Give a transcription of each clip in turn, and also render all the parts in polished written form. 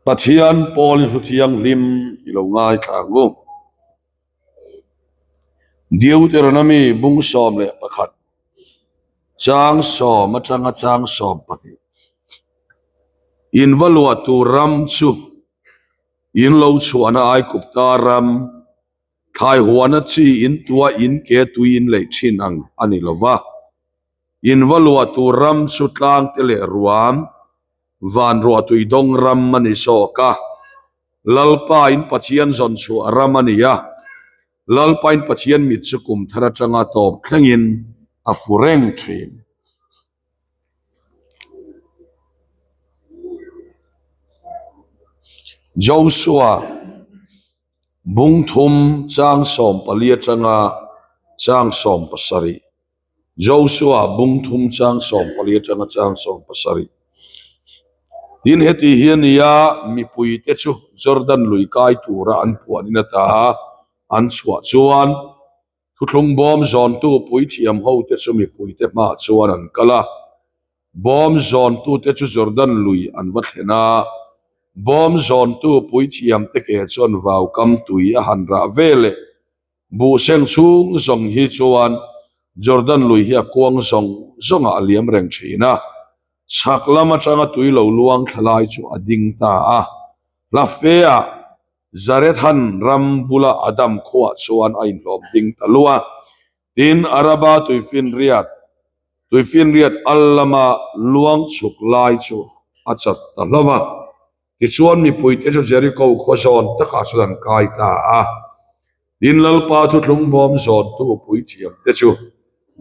Pathian Paul hutiang lim ilongai thangu Deuteronomy bung som le pakhat chang som atanga chang som paki in valua tu ram chu in lo chuana ai kupta ram thai huana chi in tua in ke tu in le chin ang ani lova in valua tu ram chu tlang tele ruam van ro tu dong ram mani soka lalpa in pathian zon chu aramania lalpa in pathian mit chukum thara changa top thlengin a fureng thin Joshua bung thum chang som palia changa chang som pasari Joshua bung thum chang som palia changa chang som pasari din heti hiania mi pui te chu Jordan lui kai tura an puanina ta an chua chuan thutlung bom zon tu pui thiam ho te chu mi pui te ma chuan an kala bom zon tu te chu Jordan lui an vathena bom zon tu pui thiam te ke chuan vau kam tui a han ra vele bu seng chung zong hi chuan Jordan lui hi a kuang zong zonga aliam reng thina chaklama changa tui lo luang thalai chu ading ta a la fea zarethan rambula adam khuwa chuan a in hlom ding talua tin araba tuifin riat allama luang chuk lai chu achat talova ti chuan mi puite chu Jericho khozon taka chuan kai ta a tin lalpa thu thlung bom zon tu pui thiam te chu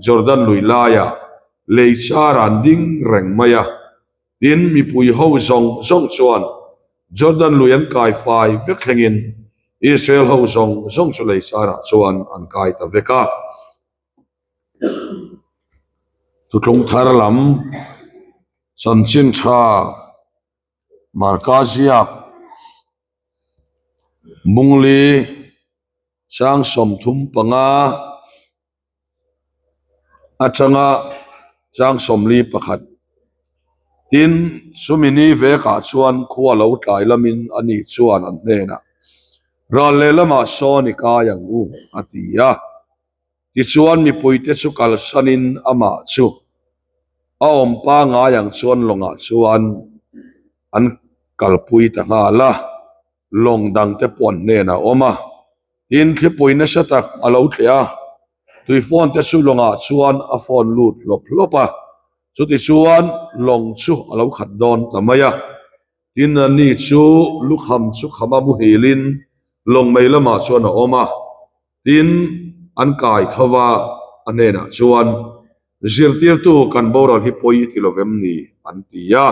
Jordan lui laya leicharan ding reng maya tin mi pui ho zong chuan Jordan luyan kai fai vek thlengin Israel ho zong chu leichara chuan an kai ta veka tutlung thar lam sanchin tha markaziak mungli chang som thum panga atanga chang som li pakhat tin sumini veka chuan khuwa lo tlai lamin ani chuan an hena ral le lama soni ka yang u atia ti chuan mi puite chu kal sanin ama chu a om pa nga yang chuan longa chuan an kalpui ta nga la long dang te pon hena oma tin thlipuina satak alo thlea tui phone te chu longa chuan a phone lut lopa chuti chuan long chu alo khat don tamaya tin ani chu lukham chu khama mu helin long mai lama chuan a oma tin an kai thawa anena chuan zirtir tu kan boral hi poi tilovem ni an tia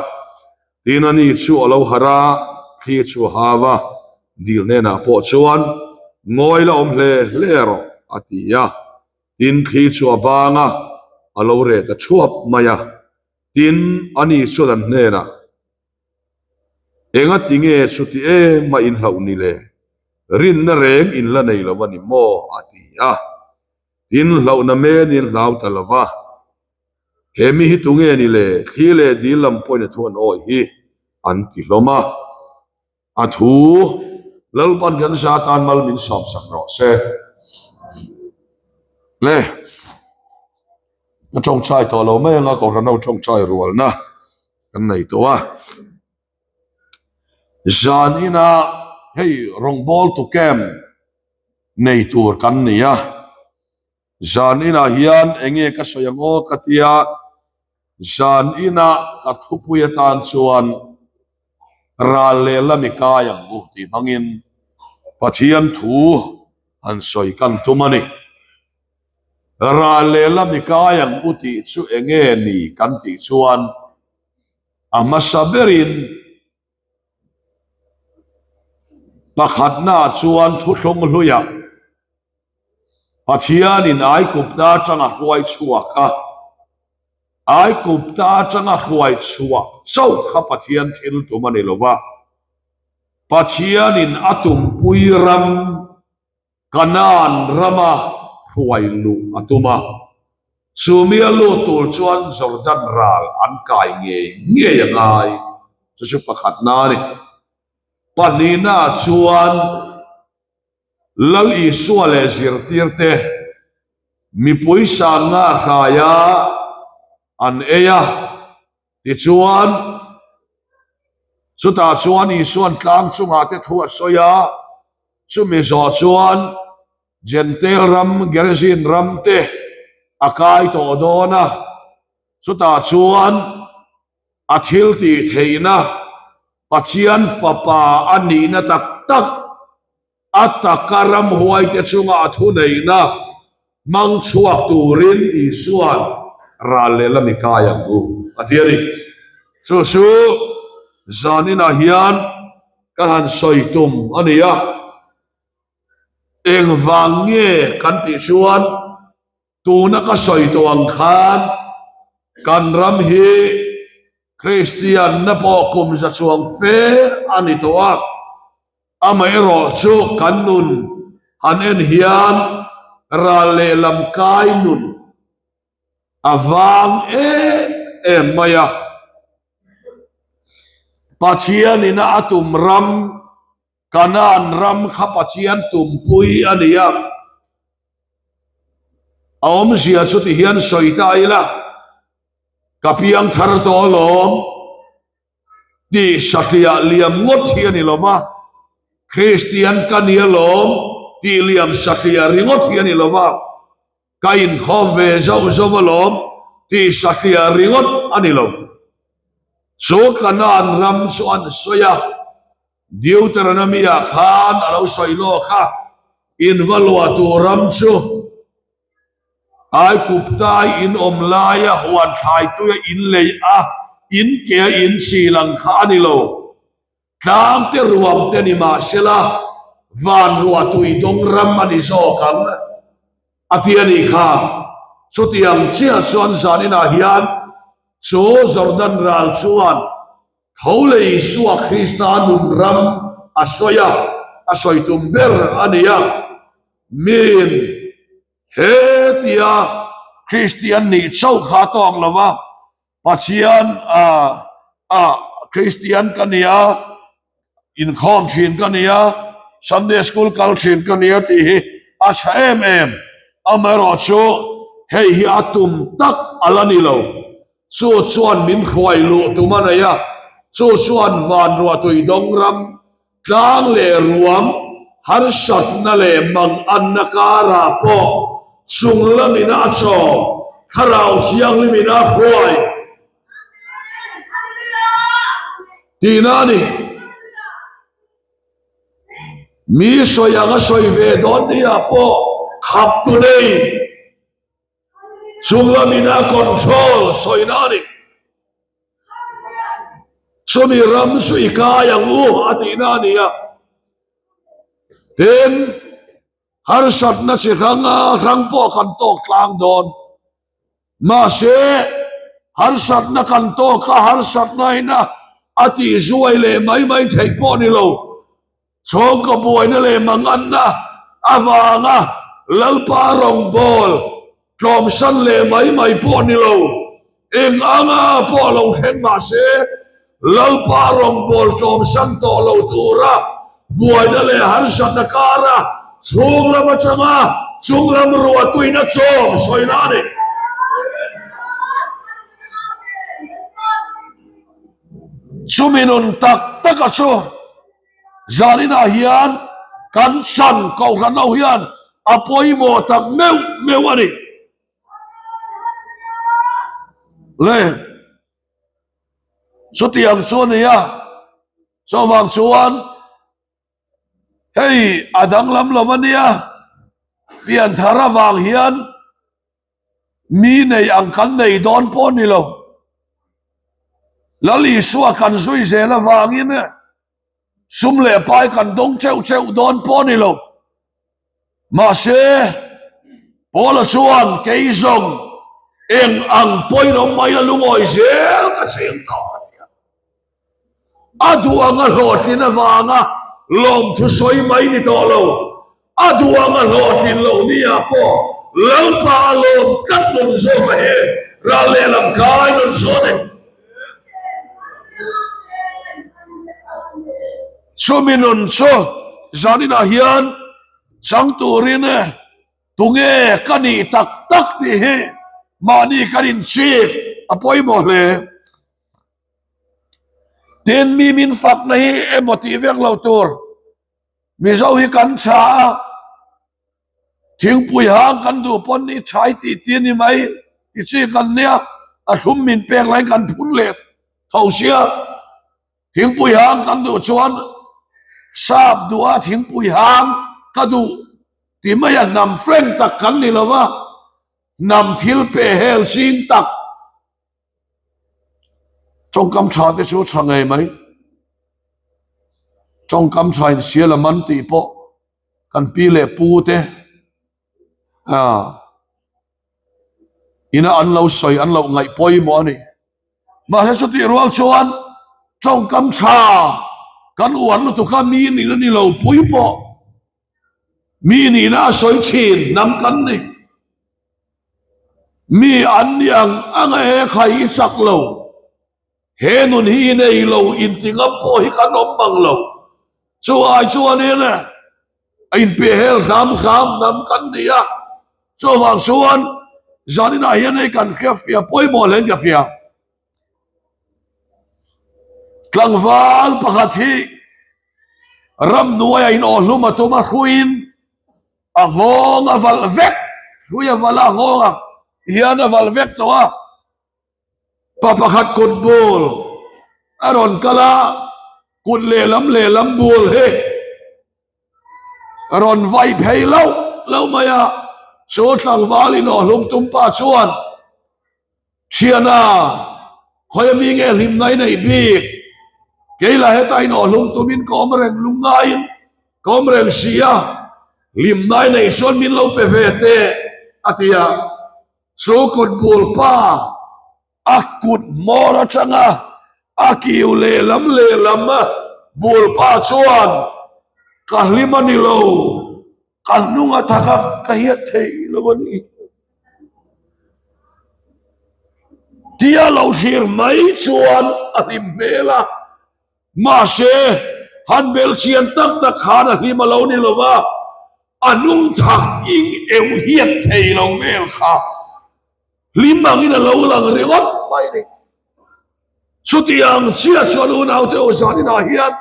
tin ani chu alo hara khi chu hawa dil nena po chuan ngoi la om hle lero atia tin khi chu abanga alo re ta chuap maya tin ani chuan nena enga tinge chuti e ma in hlau ni le rin na reng in la nei lawani mo atia tin hlau na me nin hlau talawa hemi hi tunge ni le thile dilam point thon oi hi anti loma athu lalpan kan satan mal min som sam ro se le na trong chai to lo me nga ko ran trong chai rual na kan nei to wa zanina hey rong bol to kem nei tur kan nia zanina hian enge ka soyango katia zanina ka thupuya tan chuan rale la mikayang bu ti mangin pathian thu an soi kan tumani rale la mikayang uti chu enge ni kan ti chuan amasaberin pakhatna chuan thuhlong hluya pathian in ai kupta tanga huai chuaka ai kupta tanga huai chua so kha pathian thil tumani lova pathian in atum puiram kanan rama huai lu atuma sumia lu tur chuan Jordan ral an kai nge yangai chu pakhatna ni panina chuan lal isua le zirtirte mi puisa nga khaya an eya ti chuan chuta chuan isuan tlang chunga te thua soya chumi zo chuan gentel ram gerzin ram te akai to dona chuta chuan athil ti theina pachian fapa anina tak tak atakaram huai te chunga athu neina mang chuak turin isuan ralela mikaya bu atiari chu chu zanina hian kan soitum ania eng wange kan ti chuan tuna ka soituang khan kan ram hi Christian na po kum sa chuang fe ani toa amai ro chu kanun hanen hian rale lam kai nun avang e maya pachian ina atum ram kanan ram kha pachian tumpui ania aom sia chu ti hian soita ila kapiang thar to lom di satya liam ngot hian ilova Christian kania lom di liam satya ringot hian ilova kain khom ve zau zau lom di satya ringot anilom so kanan ram so an soya Deuteronomia khan alo soilo kha in valwa tu ram chu ai kuptai in omlaya huan thai tu in lei a in ke in silang kha ni lo tang te ruam te ni ma sela van ruwa tu i dong ram ani so kan atiani kha chutiam chia chuan zanina hian chu Jordan ral chuan thole isua Christanum ram asoya asoitum ber ania min hetia Christian ni chau kha tong lova pachian Christian kania in khom thin kania Sunday school culture kania ti asha em amaro chu hei hi atum tak alani lo chu chuan min khwai lu tumanaya chu chuan van ruwa tui dong ram tlang le ruam har sat na le mang an nakara po chung lamina cho kharau chiang limina khoi tinani mi soyanga soi ve don dia po khap tu nei chung lamina control soinani sumi ram su ikayang atinani ya then har sat na si rang po kan tok tlang don ma se har sat na kan to ka har sat na ina ati zuai le mai thei po ni lo chong ka buai na le mangan na awanga lalpa rong bol klom san le mai po ni lo eng anga po lo hen ma se lalpa rong bol klom san to lo tura buai na le har sat na kara chung lam changa chung lam ruwa tuina chom soinani chuminun tak takachu zanina hian kan san ko kan au hian apoi mo tak meu ani le sutiam chuania so wang chuan hei adang lam lovania pian thara wang hian mi nei ang kan nei don po ni lo lali suwa kan zui zela wangin sum le pai kan dong cheu don po ni lo ma se pola chuan kei zong eng ang poi lo mai la lungoi zel ka seng to adu ang lotin wanga lom thu soi mai ni to lo adu ang lotin lo ni apo lalpa lom kat lom zo he ra le lam kai non so ne suminun so zanina hian chang turin tunge kani tak tak ti he mani kanin chi apoi mo le den mi min fak na hi emoti vek lo tur mi zo hi kan cha thing pui hang kan du pon ni thai ti ti ni mai ti chi kan nia a thum min pek lai kan phun le thau sia thing pui hang kan du chuan sap dua thing pui hang ka du ti mai nam friend tak kan ni lawa nam thil pe hel sing tak trong cam cha te số chang ai mai trong cam cha in sia la man ti po kan pi le pu te ina an lo soi an lo ngai poi mo ni ma he so ti rual chuan trong cam cha kan uan lu tu ka mi ni lo pui po mi ni na soi chin nam kan ni mi an yang ang e khai sak lo he nun hi nei lo in tinga po hi kan om bang lo chu ai chuan ne in pe hel kham nam kan ni ya so wang chuan zanina hian ei kan khia fia poi mo len ka fia tlangwal pakhat hi ram nuai in ohluma tuma khuin a ngong a val vek thuya vala ngong hian a val vek to a pa pakhat kut bul aron kala kut le lam bul he aron vai phei lo maya so tlangwal in ohlum tum pa chuan chiana khoy mi nge hlim nai nei bik keila heta in ohlum tumin kom reng lungain kom reng sia lim nai nei son min lo pe vete atia so kut bul pa akut mora changa akiu le lam bul pa chuan kahlimani lo kanunga thaka kahia thei lo ni tia lo hir mai chuan alim bela ma se han bel chian tak khana hi ma lo ni lova anung thak ing eu hiat thei lo vel kha limang ina lo lang ringot mai ni sutiang sia chuan au te o zanina hian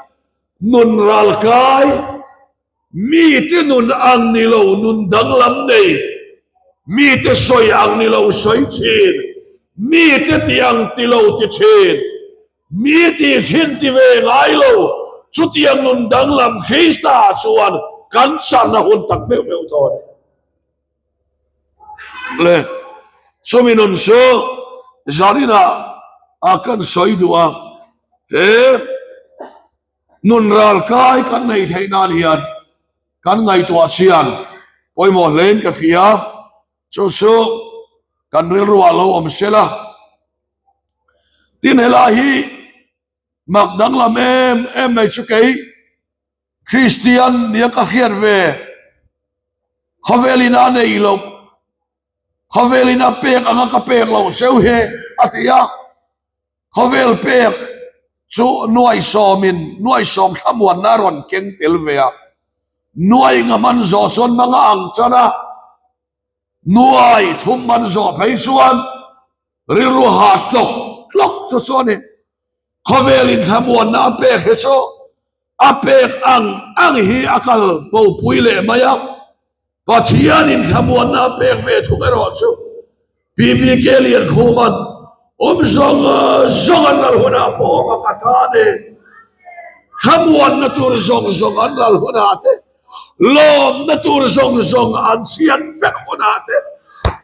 nun ral kai mi te nun ang ni lo nun dang lam nei mi te soi ang ni lo soi chin mi te tiang ti lo ti chin mi ti chin ti ve ngai lo chu tiang nun dang lam Krista chuan kan san na hun tak meu ton le so minun so zanina akan soi dua he nun ral kai kan nei theina hian kan ngai to asian poi mo len ka phia so kan ril ruwa lo om sela tin hela hi magdang lam em mai chu kei Christian nia ka hian ve khavelina nei lo khavelina pek anga ka pek lo seu he atia khavel pek chu nuai som thamuan na ron keng tel vea nuai ngaman zo son manga ang chana nuai thum man zo phei chuan rilu ha tlok so ni khavelin thamuan na pek he so apek ang hi akal bo puile maya pathianin thamuan na pek ve thukero chu PPK lian khoman zong an al huna po makatane thamuan na tur zong an al huna te lom na tur zong an sian vek huna te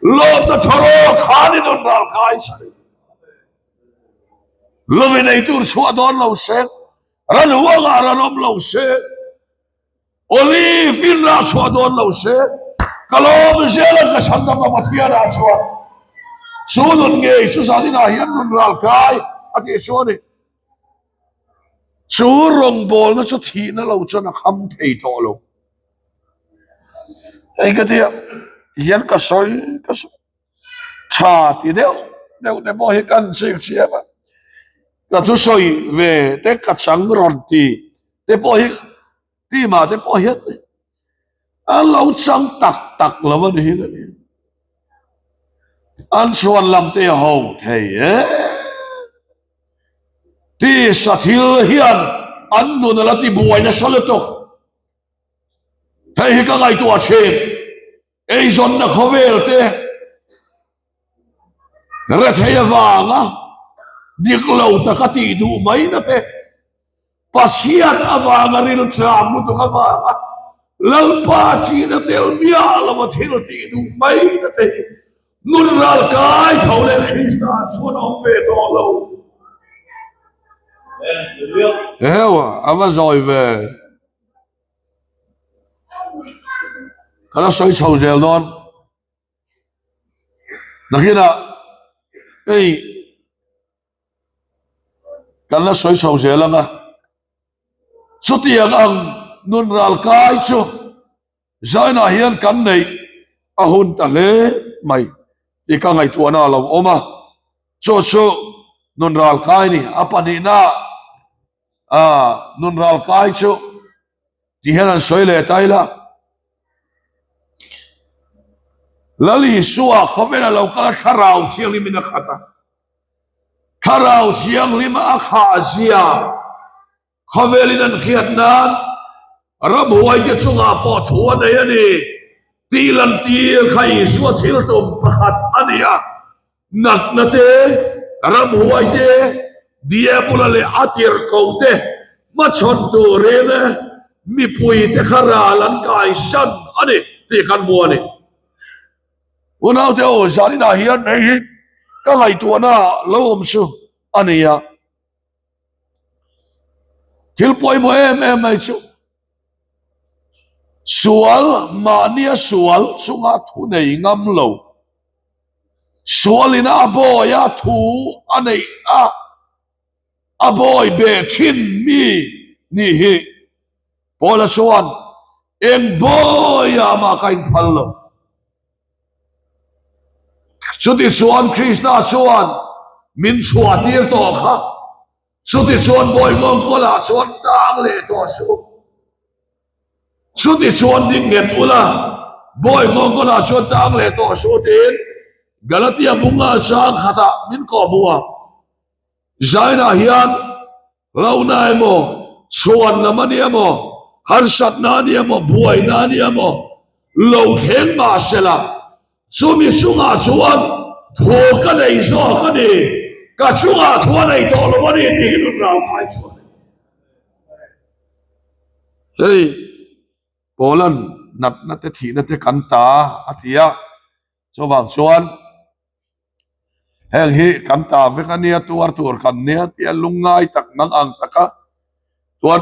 lom na thoro khani don ral khai sari lovinai tur chua don lo se ran huanga ranom lo se olive in ra chua don lo se kalom zela ka sanda ma mathia ra chua sunun nge su zanina hian nun ral kai ati sone chu rong bol na chu thi na lo chona kham thei to lo ei ka tia hian ka soi tha ti deu te bo hi kan chi ba ka tu soi ve te ka chang ron ti te po hi ti ma te po hiat an lo chang tak lawan hi ga ni an chuan lam te ho thei ti sathil hian an nu na lati buai na salatok hei hi ka ngai tu a chen ei zon na khovel te re thei awanga dik lo ta ka ti du mai na te pasiat awanga ril cham mu to awanga lalpa chi na tel mia lawa thil ti du mai na te nun ral kai thole Krista chuan om pe to lo hewa ava zoi ve kana soi chau zel don nakina ei kana soi chau zel anga chutiang ang nun ral kai chu zaina hian kan nei ahun ta le mai ti ka ngai tu na lo oma chu nun ral kai ni apani na nun ral kai chu ti hian an soi le taila lali suwa khovena lo kala kharau thiang li mina khata kharau thiang lima akha azia khoveli dan khiat nan rabuai ke chunga po thua nei ani tilan ti khai suwa thil tum pakhat ania nak nate rabuai te dia pula le atir kote ma chon tu rene mi pui te kharalan kai san ani ti kan mu ani unau te o zani na hian nei hi ka ngai tu na lo om su ania thil poi mo em ai chu sual mania sual chunga thu nei ngam lo sualina aboya thu anei aboy be thin mi ni hi pola suan en boya ma kain phallo chuti suan Krista suan min chua tir to kha chuti suan boy ngong kola suan tang le to su chuti suan ding nget ula boy ngong kola suan tang le to su tin Galatia bunga sang khata min ko bua zaina hian launai mo suan namani mo harsat nani mo buai nani mo lo theng ma sela sumi sunga chuan thu ka nei zo ka ni ka chunga thu nei to lo ni ti nu ra kai chuan hey polan nat na te thi na te kan ta atia chowang chuan heng hi kan ta ve ka nia tur kan nia ti lungai tak nang ang taka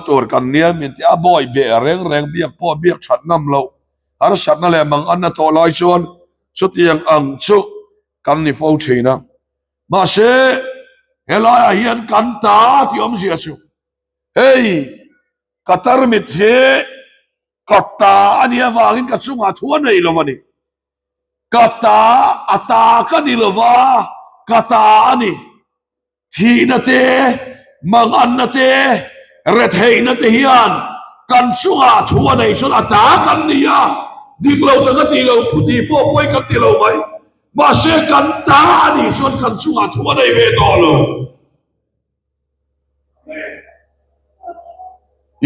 tur kan nia min ti aboy be reng biak po biak that nam lo har sat na le mang an na to lai chuan chút yang ang chu kan ni fo thina ma se helai hian kan ta ti om sia chu hey katar mi the kata ania wangin ka chunga thuan nei lo mani kata ata ka ni lova kata ani thina te mang an na te rethei na te hian kan chunga thuan nei chu ata kan nia dik lo ta ka ti lo puti po poi ka ti lo mai ma se kan ta ani chon kan chunga thuan nei ve to lo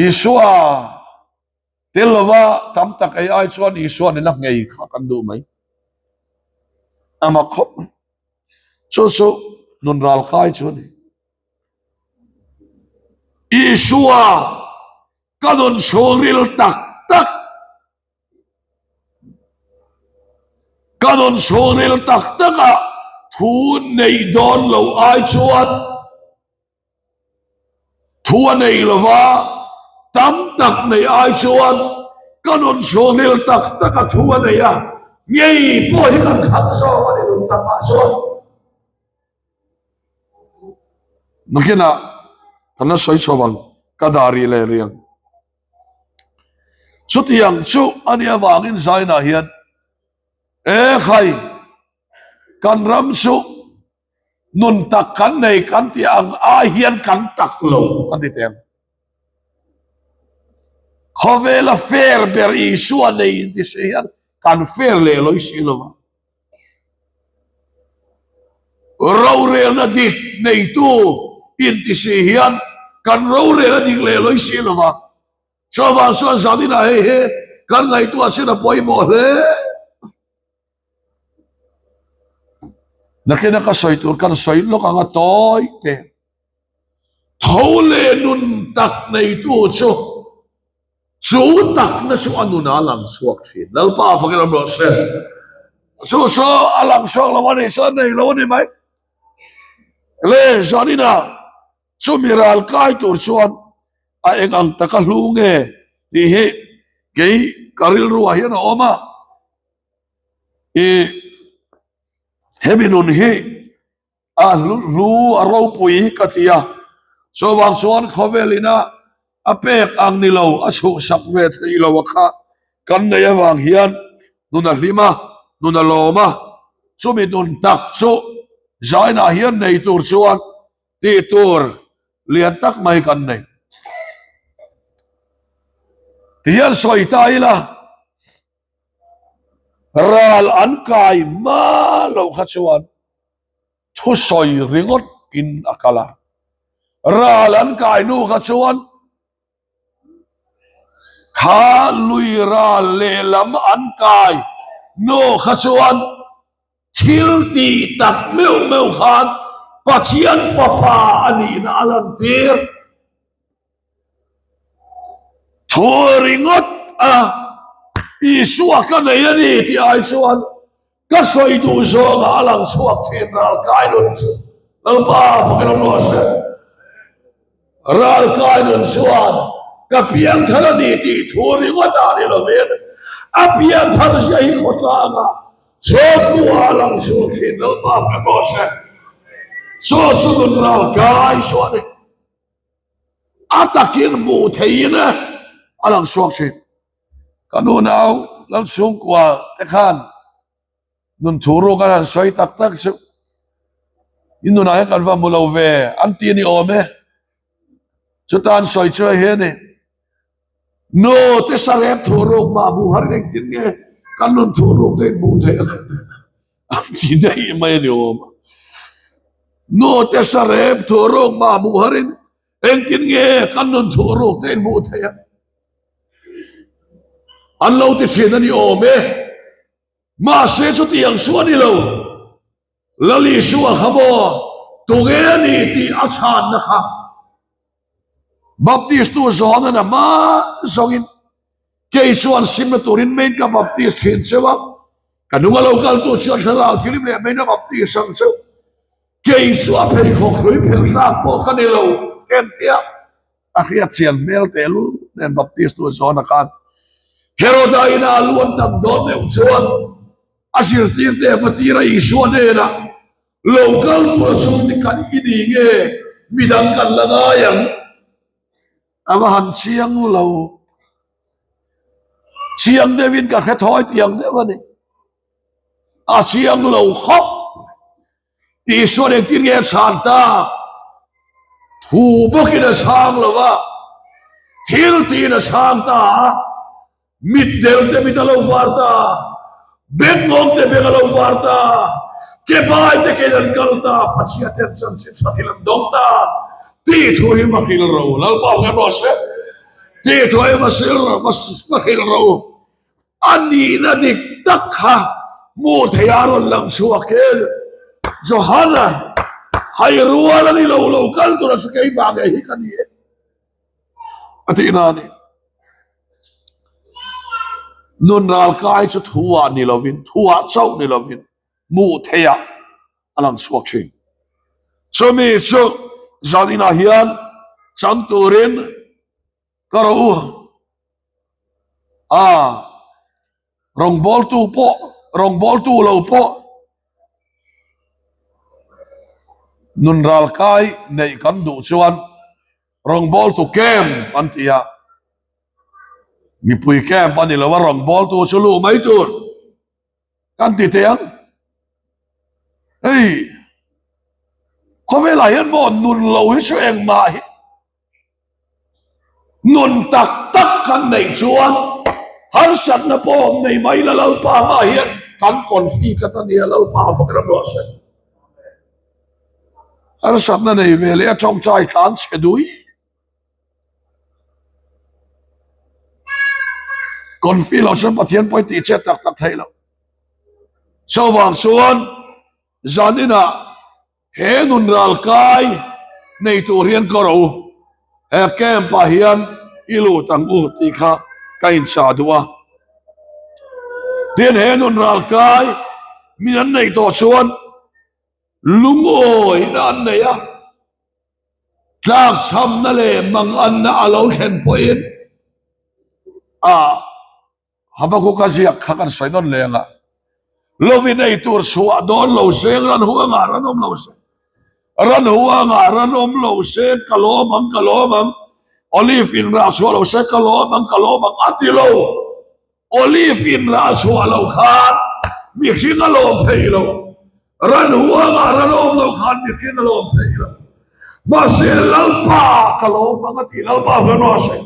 Isua telova tam tak ai chuan Isua ni nak ngei kha kan du mai ama khop chu nun ral khai chu ni Isua kadon soril tak kadon soril tak taka thu nei don lo ai chuan thu nei lova tam tak nei ai chuan kadon soril tak taka thu nei a ngei po hi kan kham so ani lum ta ma so nakina kana soi chawang kadari le riang chutiang chu ania wangin zaina hian khai kan ram su nun tak kan nei kan ti ang a hian kan tak lo kan ti tem khove la fair ber I suan nei ti se hian kan fair le loi silova rau rel na dik nei tu in ti se hian kan rau rel na dik le loi silova so van so zadina he kan ngai tu asina poi mo le nakena ka soitur kan soit lo ka nga toy te thole nun tak nei tu chu tak na chu anuna lang suak thin lal pa fakir am lo se so alang suak lo ni so nei lo ni mai le zanina chu miral kai tur chuan a eng ang taka hlunge ti he ke karil ruwa hian oma e heminun hi a lu a ro pui katia so wang suan khovelina apek ang nilo asu sakve thei lo kha kan nei awang hian nuna lima nuna loma chumi nun tak chu zaina hian nei tur chuan ti tur lian tak mai kan nei tian soi taila ral an kai ma lo kha chuan thu soi ringot in akala ral an kai nu kha chuan kha lui ral le lam an kai no kha chuan thil ti tak meu khan pachian fapa ani na alan tir thoringot a isua ka nei ani ti ai chuan ka soi tu zo na alang chuak thin ral kai nun chu lal pa fakir lo se ral kai nun chuan ka piang thala ni ti thoringot a ni lo ven a piang thal sei khotla nga chok tu alang chuak thin lal pa fakir lo se so nun ral kai chuan atakin mu theina alang chuak thin kanu nau lal sung kwa te khan nun thuro kan soi tak chu inu na kan va mulo ve anti ni ome chutan soi chu he ne no te sarep thuro ma bu har nek tin nge kan nun thuro te bu the anti dai mai ni om no te sarep thuro ma bu harin en tin nge kan nun thuro te bu the an lo te chen ani ome ma se chu tiang suani lo lali suwa khamo tuge ni ti achan na kha baptist tu zona na ma zongin ke chuan sim turin main ka baptist hin sewa kanunga local tu chuan thara thilim le main baptist sang se ke chuan phei kho khrui phel na po kanilo ken tia akhia chial mel telu nen baptist tu zona khan Herodaina luan tam don ne chuan asir tir te fatira isuan na local tu sum ti kan ini nge midang kan langa yang awahan siang lo siang devin ka khethoi tiang devani a siang lo khop isuan ek tir nge santa thu bokina sang lova thil ti na santa mit del te mitalo varta bengong te bengalo varta ke bai te ke dan kalta pasia te chan se sahilam dongta ti thui makil ro lal pa ke bose ti thui masil makil ro ani na dik takha mu thayaro lam suake johana hay ruala ni lo kal to su ke ba ge hi kani ati nani nun ral kai chu thua ni lovin thua chau ni lovin mu theya alang suak chin chomi chu zanina hian chang turin karo rong bol tu lo po nun ral kai nei kan du chuan rong bol tu kem antia mi pui kem pani lo rong bol tu chulu mai tur kan ti teang ei ko ve la hian mo nun lo hi chu eng ma hi nun tak kan nei chuan har sat na pom nei mai la lal pa ma hian kan konfi ka ta ni lal pa fakra no se har sat na nei vele a trong chai kan se dui konfi lo chen pathian poi ti che tak tak thai lo so wang suan zanina he nun ral kai nei tur hian ko ro e kem pa hian ilu tang u ti kha kain sa duwa den he nun ral kai mi an nei to suan lungoi nan nei a tlak sam na le mang an na alo hen poin a habaku kaziak khakan soinon lenga lovi nei tur suwa don lo seng ran huwa nga ran om lo se ran huwa nga ran om lo se kalomang olive in ra suwa lo se kalomang atilo olive in ra suwa lo khan mi khinga lo pheilo ran huwa nga ran om lo khan mi khinga lo pheilo ma se lalpa kalomang ati lalpa no se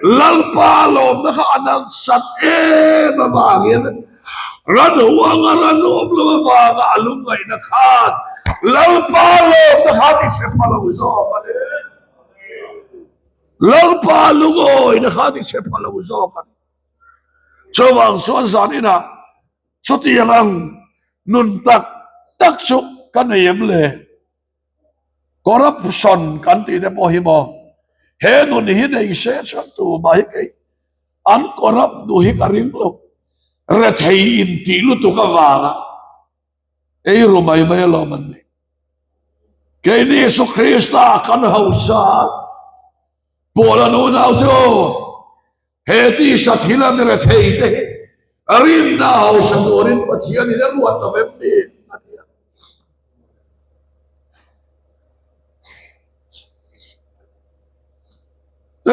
lalpa lo na kha anang sat e bawangin ran huwa nga ran om lo wanga alung ngai na khan lalpa lo na kha ti se palo zo mane lalpa lungoi na kha ti se palo zo mane chawang suan zanina chuti yang nun tak su kan yem le corruption kan ti de po hi mo he nun hi nei se chan tu mai kai an corrupt du hi karing lo re thei in ti lu tu ka wanga ei ro mai lo man ne ke ni su krista kan hausa bola no na to he ti sathila ne re thei te arin na hausa dorin pathian ni ruat no vem ni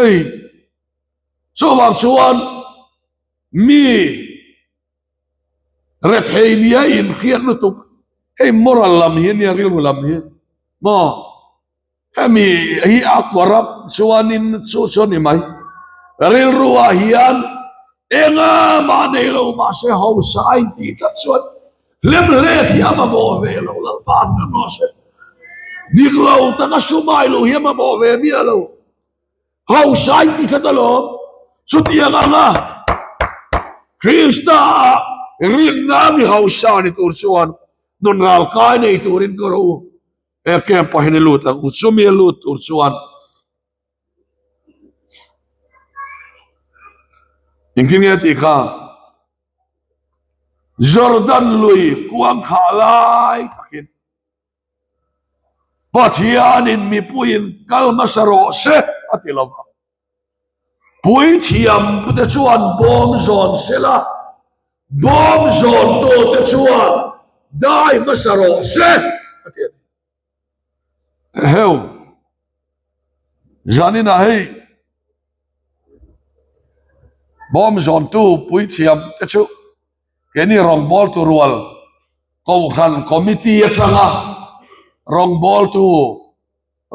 ei so wang suan mi rethenia in khian lu tuk hey moral lam hi ni ril lam hi mo hemi hi a corrupt suanin so ni mai ril ruwa hian enga ma nei lo ma se ho sai ti tat suan lem le thi ama bo ve lo la pa no se dik lo ta ka sumai lo hi ama bo ve mi lo ho sai ti tat lo sutia nga Krista rin nami hausa ni tur suan nun ral kai nei turin ko ro e ke pahine lut ang usumi lut tur suan ingkin ya ti kha Jordan lui kuang khalai takin pathianin mi puin kalmasaro se atilova pui thiam pute chuan bom zon sela bom zon to te chuan dai masaro se atian heu janina hei bom zon tu pui thiam te chu keni rong bol tu rual ko khan committee changa rong bol tu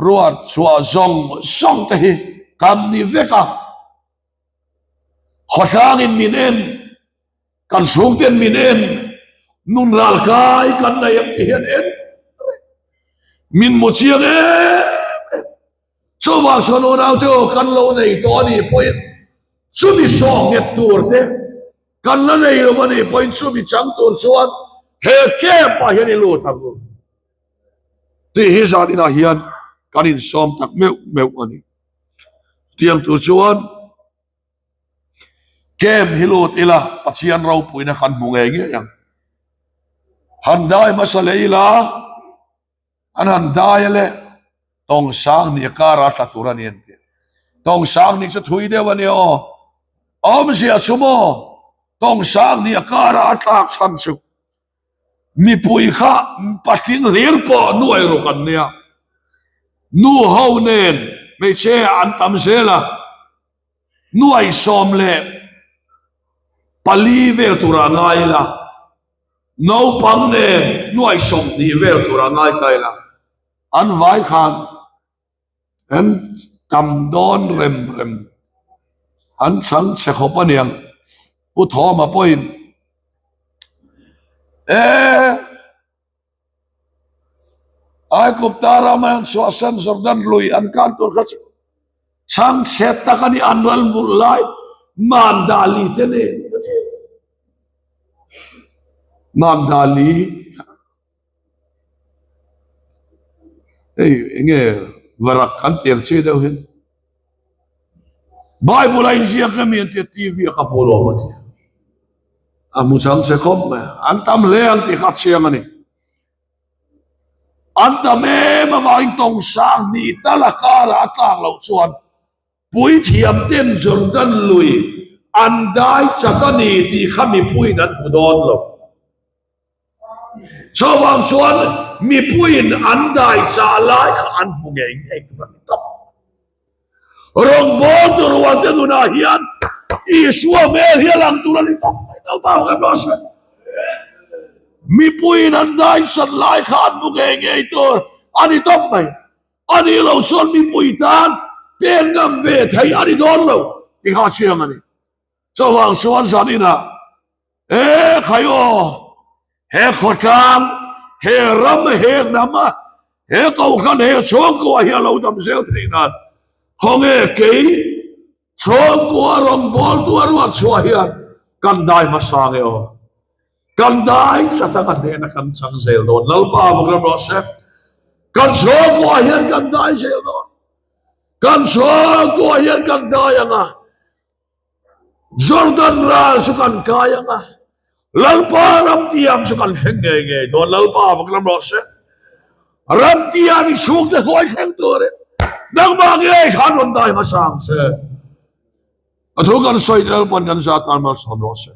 ruat chua zong te hi kam ni veka khotangin minen kan sungten minen nun ral kai kan na yam tian en min mo chiang e so wa so no na to kan lo nei to ni point su mi song et tur te kan na nei lo ni point su mi chang tur suan he ke pa hian lo thang ti hi zanina hian kan in som tak meu ani tiang tu suan kem hilot ila pathian rau puina khan munge nge yang handai masaleila an handai le tong sang ni kara taturan yente tong sang ni chu thui de wani o om sia sumo tong sang ni kara atlak san su mi pui kha pating lir po nuai ro kan nia nu ho nen me che an tam sela nuai som le pali ver turangai la no pang ne nuai som ni ver turangai kai la an vai khan em tam don rem an chang che khopa niang u tho ma point ai kuptara ma suasan Jordan lui an kan tur khat chang che takani anral vulai mandali tene mandali inge varak kan tiang che deu hin Bible ai zia kami ante TV ka polo mati amu chang che khop ma antam le anti khat siang ani anta me ma vain tong sang ni talakara atlang lo chuan pui thiam ten Jordan lui andai chakani ti khami puin an udon lo chawang chuan mi puin andai cha lai kha an hungei ngei kan top rong bo tur wan te na hian isua me hialang turani top dal ba ka bos mi puin andai chat lai kha an hungei ngei tur ani top mai ani lo son mi pui tan pen ngam ve thai ani don lo i kha siang ani chawang chuan sanina khayo he khotam he ram he nama he kau khan he chong ko hi lo dam sel thrinan khonge ke chong ko rong bol tu arwa chwa hian kan dai ma sang yo kan dai chata kan ne na kan chang sel don lalpa program ro se kan chong ko hian kan dai sel don kan chong ko hian kan dai anga Jordan ral su kan kaya nga lalpa ram tiam su kan heng nge don lalpa program ro se ram tiam i chuk te hoi heng tore nang ma nge khan on dai ma sang se atho kan soi ral pon kan sa kan ma som ro se